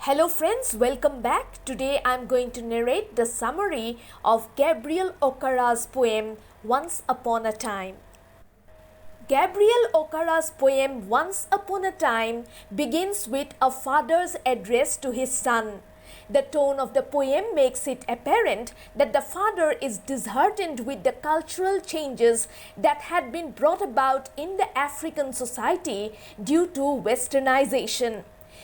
Hello friends, welcome back. Today I am going to narrate the summary of Gabriel Okara's poem Once Upon a Time. Gabriel Okara's poem Once Upon a Time begins with a father's address to his son. The tone of the poem makes it apparent that the father is disheartened with the cultural changes that had been brought about in the African society due to westernization.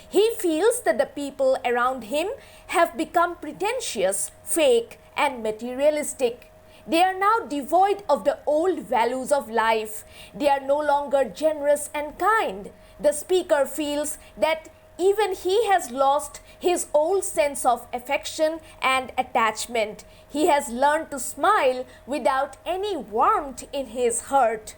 He feels that the people around him have become pretentious, fake, and materialistic. They are now devoid of the old values of life. They are no longer generous and kind. The speaker feels that even he has lost his old sense of affection and attachment. He has learned to smile without any warmth in his heart.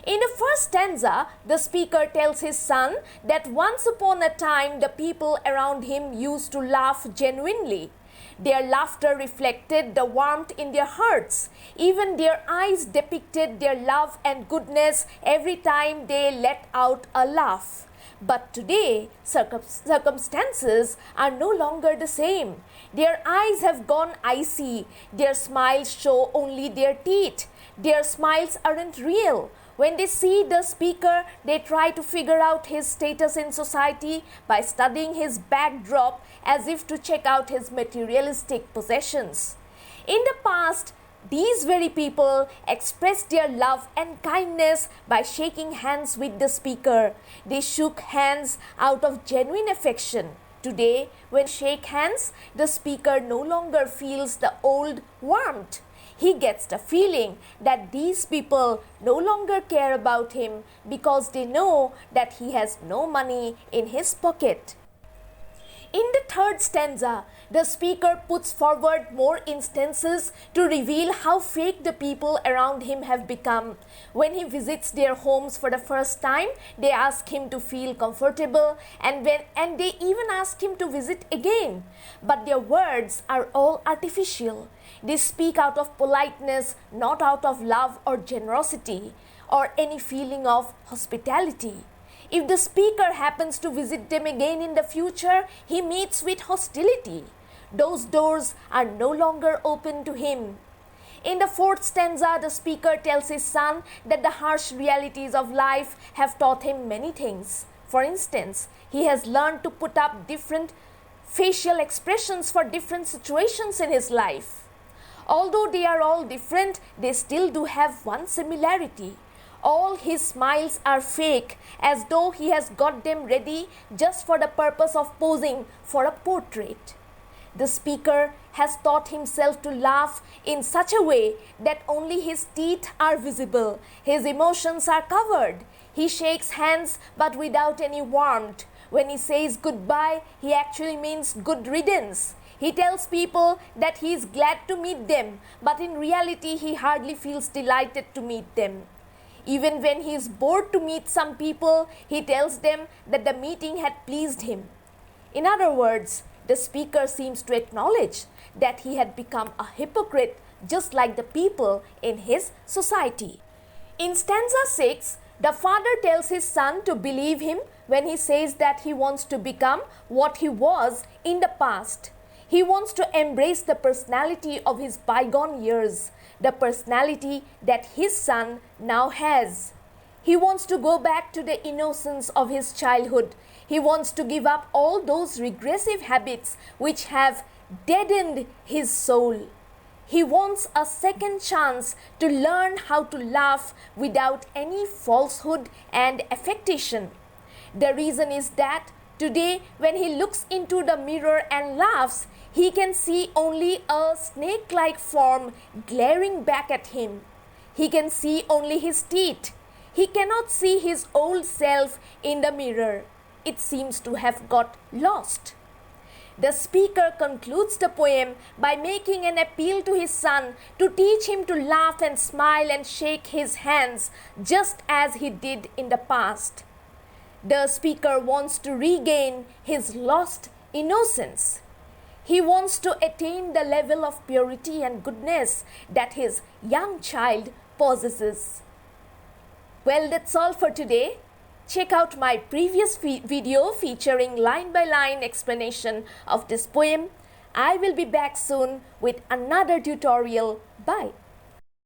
In the first stanza, the speaker tells his son that once upon a time the people around him used to laugh genuinely. Their laughter reflected the warmth in their hearts. Even their eyes depicted their love and goodness every time they let out a laugh. But today, circumstances are no longer the same. Their eyes have gone icy. Their smiles show only their teeth. Their smiles aren't real. When they see the speaker, they try to figure out his status in society by studying his backdrop as if to check out his materialistic possessions. In the past, these very people expressed their love and kindness by shaking hands with the speaker. They shook hands out of genuine affection. Today, when shake hands, the speaker no longer feels the old warmth. He gets the feeling that these people no longer care about him because they know that he has no money in his pocket. In the third stanza, the speaker puts forward more instances to reveal how fake the people around him have become. When he visits their homes for the first time, they ask him to feel comfortable and they even ask him to visit again. But their words are all artificial. They speak out of politeness, not out of love or generosity or any feeling of hospitality. If the speaker happens to visit them again in the future, he meets with hostility. Those doors are no longer open to him. In the fourth stanza, the speaker tells his son that the harsh realities of life have taught him many things. For instance, he has learned to put up different facial expressions for different situations in his life. Although they are all different, they still do have one similarity. All his smiles are fake, as though he has got them ready just for the purpose of posing for a portrait. The speaker has taught himself to laugh in such a way that only his teeth are visible. His emotions are covered. He shakes hands but without any warmth. When he says goodbye, he actually means good riddance. He tells people that he is glad to meet them, but in reality he hardly feels delighted to meet them. Even when he is bored to meet some people, he tells them that the meeting had pleased him. In other words, the speaker seems to acknowledge that he had become a hypocrite just like the people in his society. In stanza 6, the father tells his son to believe him when he says that he wants to become what he was in the past. He wants to embrace the personality of his bygone years, the personality that his son now has. He wants to go back to the innocence of his childhood. He wants to give up all those regressive habits which have deadened his soul. He wants a second chance to learn how to laugh without any falsehood and affectation. The reason is that today, when he looks into the mirror and laughs, he can see only a snake-like form glaring back at him. He can see only his teeth. He cannot see his old self in the mirror. It seems to have got lost. The speaker concludes the poem by making an appeal to his son to teach him to laugh and smile and shake his hands just as he did in the past. The speaker wants to regain his lost innocence. He wants to attain the level of purity and goodness that his young child possesses. Well, that's all for today. Check out my previous video featuring line-by-line explanation of this poem. I will be back soon with another tutorial. Bye.